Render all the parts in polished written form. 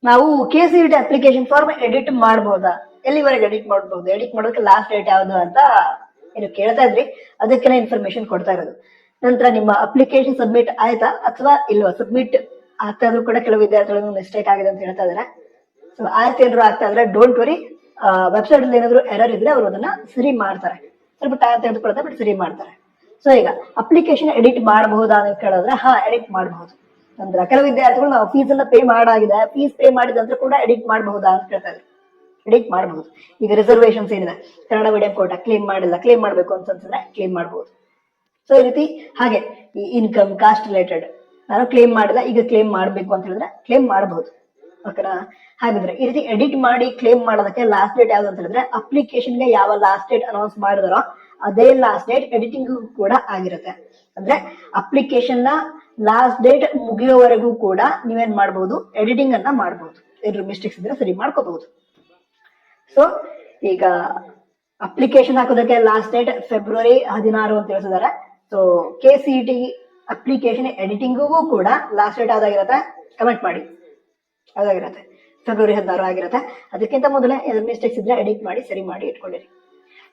ನಾವು KCET application form edit ಮಾಡಬಹುದಾ? ಎಲ್ಲಿವರೆಗೆ ಎಡಿಟ್ ಮಾಡಬಹುದು? ಎಡಿಟ್ ಮಾಡೋದಕ್ಕೆ ಲಾಸ್ಟ್ ಡೇಟ್ ಯಾವುದು ಅಂತ ಏನು ಕೇಳ್ತಾ ಇದ್ರಿ, ಅದಕ್ಕೆ ಇನ್ಫಾರ್ಮೇಶನ್ ಕೊಡ್ತಾ ಇರೋದು. ನಂತರ ನಿಮ್ಮ ಅಪ್ಲಿಕೇಶನ್ ಸಬ್ಮಿಟ್ ಆಯ್ತಾ ಅಥವಾ ಇಲ್ವಾ? ಸಬ್ಮಿಟ್ ಆಗ್ತಾ ಇದ್ರು ಕೂಡ ಕೆಲವು ವಿದ್ಯಾರ್ಥಿಗಳು ಮಿಸ್ಟೇಕ್ ಆಗಿದೆ ಅಂತ ಹೇಳ್ತಾ ಇದಾರೆ. ಸೊ ಆಯ್ತು ಏನಾದ್ರು ಆಗ್ತಾ ಇದ್ರೆ ಡೋಂಟ್ ವರಿ, ವೆಬ್ಸೈಟ್ ಅಲ್ಲಿ ಏನಾದ್ರು ಎರರ್ ಇದ್ರೆ ಅವರು ಅದನ್ನ ಸರಿ ಮಾಡ್ತಾರೆ. ಸ್ವಲ್ಪ ಟೈಮ್ ತೆಗೆದುಕೊಳ್ತಾರೆ, ಬಟ್ ಸರಿ ಮಾಡ್ತಾರೆ. ಸೊ ಈಗ ಅಪ್ಲಿಕೇಶನ್ ಎಡಿಟ್ ಮಾಡಬಹುದಾ ಅಂತ ಕೇಳಿದ್ರೆ ಹಾ, ಎಡಿಟ್ ಮಾಡಬಹುದು. ಅಂದ್ರೆ ಕೆಲವು ವಿದ್ಯಾರ್ಥಿಗಳು ನಾವು ಫೀಸ್ ಎಲ್ಲ ಪೇ ಮಾಡಾಗಿದೆ, ಫೀಸ್ ಪೇ ಮಾಡಿದ ನಂತರ ಕೂಡ ಎಡಿಟ್ ಮಾಡಬಹುದಾ ಅಂತ ಕೇಳ್ತಾರೆ. ಎಡಿಟ್ ಮಾಡಬಹುದು. ಈಗ ರಿಸರ್ವೇಶನ್ಸ್ ಏನಿದೆ, ಕನ್ನಡ ಮೀಡಿಯಂ ಕೋಟಾ ಕ್ಲೇಮ್ ಮಾಡಿಲ್ಲ, ಕ್ಲೇಮ್ ಮಾಡಬೇಕು ಅಂತಂದ್ರೆ ಕ್ಲೇಮ್ ಮಾಡಬಹುದು. ಸೊ ಈ ರೀತಿ ಹಾಗೆ ಈ ಇನ್ಕಮ್ ಕಾಸ್ಟ್ ರಿಲೇಟೆಡ್ ನಾನು ಕ್ಲೇಮ್ ಮಾಡಿಲ್ಲ, ಈಗ ಕ್ಲೇಮ್ ಮಾಡಬೇಕು ಅಂತ ಹೇಳಿದ್ರೆ ಕ್ಲೇಮ್ ಮಾಡಬಹುದು. ಓಕೆನಾ? ಹಾಗಿದ್ರೆ ಈ ರೀತಿ ಎಡಿಟ್ ಮಾಡಿ ಕ್ಲೇಮ್ ಮಾಡೋದಕ್ಕೆ ಲಾಸ್ಟ್ ಡೇಟ್ ಯಾವ್ದು ಅಂತ ಹೇಳಿದ್ರೆ, ಅಪ್ಲಿಕೇಶನ್ಗೆ ಯಾವ ಲಾಸ್ಟ್ ಡೇಟ್ ಅನೌನ್ಸ್ ಮಾಡಿದಾರೋ ಅದೇ ಲಾಸ್ಟ್ ಡೇಟ್ ಎಡಿಟಿಂಗ್ ಕೂಡ ಆಗಿರುತ್ತೆ. ಅಂದ್ರೆ ಅಪ್ಲಿಕೇಶನ್ ನ ಲಾಸ್ಟ್ ಡೇಟ್ ಮುಗಿಯೋವರೆಗೂ ಕೂಡ ನೀವೇನ್ ಮಾಡಬಹುದು, ಎಡಿಟಿಂಗ್ ಅನ್ನ ಮಾಡಬಹುದು. ಏನಾದ್ರು ಮಿಸ್ಟೇಕ್ಸ್ ಇದ್ರೆ ಸರಿ ಮಾಡ್ಕೋಬಹುದು. ಸೊ ಈಗ ಅಪ್ಲಿಕೇಶನ್ ಹಾಕೋದಕ್ಕೆ ಲಾಸ್ಟ್ ಡೇಟ್ ಫೆಬ್ರವರಿ 16 ಅಂತ ತಿಳಿಸಿದ್ದಾರೆ. ಸೊ KCET ಅಪ್ಲಿಕೇಶನ್ ಎಡಿಟಿಂಗಿಗೂ ಕೂಡ ಲಾಸ್ಟ್ ಡೇಟ್ ಯಾವ್ದಾಗಿರುತ್ತೆ ಕಮೆಂಟ್ ಮಾಡಿ. ಯಾವ್ದಾಗಿರುತ್ತೆ? ಫೆಬ್ರವರಿ 16 ಆಗಿರುತ್ತೆ. ಅದಕ್ಕಿಂತ ಮೊದಲೇ ಏನಾದ್ರು ಮಿಸ್ಟೇಕ್ಸ್ ಇದ್ರೆ ಎಡಿಟ್ ಮಾಡಿ ಸರಿ ಮಾಡಿ ಇಟ್ಕೊಂಡಿರಿ.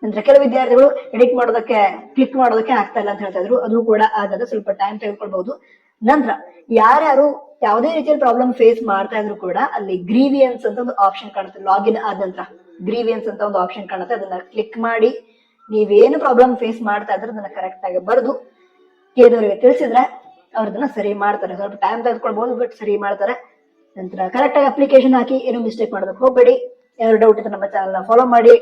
ನಂತರ ಕೆಲವು ವಿದ್ಯಾರ್ಥಿಗಳು ಎಡಿಟ್ ಮಾಡೋದಕ್ಕೆ ಕ್ಲಿಕ್ ಮಾಡೋದಕ್ಕೆ ಆಗ್ತಾ ಇಲ್ಲ ಅಂತ ಹೇಳ್ತಾ ಇದ್ರು, ಅದು ಕೂಡ ಆಗದ, ಸ್ವಲ್ಪ ಟೈಮ್ ತೆಗೆದುಕೊಳ್ಬಹುದು. ನಂತರ ಯಾರ್ಯಾರು ಯಾವುದೇ ರೀತಿಯಲ್ಲಿ ಪ್ರಾಬ್ಲಮ್ ಫೇಸ್ ಮಾಡ್ತಾ ಇದ್ರು ಕೂಡ ಅಲ್ಲಿ ಗ್ರೀವಿಯನ್ಸ್ ಅಂತ ಒಂದು ಆಪ್ಷನ್ ಕಾಣುತ್ತೆ. ಲಾಗಿನ್ ಆದ ನಂತರ ಗ್ರೀವಿಯನ್ಸ್ ಅಂತ ಒಂದು ಆಪ್ಷನ್ ಕಾಣುತ್ತೆ, ಅದನ್ನ ಕ್ಲಿಕ್ ಮಾಡಿ ನೀವೇನು ಪ್ರಾಬ್ಲಮ್ ಫೇಸ್ ಮಾಡ್ತಾ ಇದ್ರೆ ಅದನ್ನ ಕರೆಕ್ಟ್ ಆಗಿ ಬರೆದು ಕೇಳಿದವರಿಗೆ ತಿಳಿಸಿದ್ರೆ ಅವ್ರದನ್ನ ಸರಿ ಮಾಡ್ತಾರೆ. ಸ್ವಲ್ಪ ಟೈಮ್ ತೆಗೆದುಕೊಳ್ಬಹುದು, ಬಟ್ ಸರಿ ಮಾಡ್ತಾರೆ. ನಂತರ ಕರೆಕ್ಟ್ ಆಗಿ ಅಪ್ಲಿಕೇಶನ್ ಹಾಕಿ ಏನು ಮಿಸ್ಟೇಕ್ ಮಾಡೋದಕ್ಕೆ ಹೋಗ್ಬೇಡಿ. ಏನಾದ್ರು ಡೌಟ್ ಇದ್ರೆ ನಮ್ಮ ಚಾನಲ್ ಫಾಲೋ ಮಾಡಿ.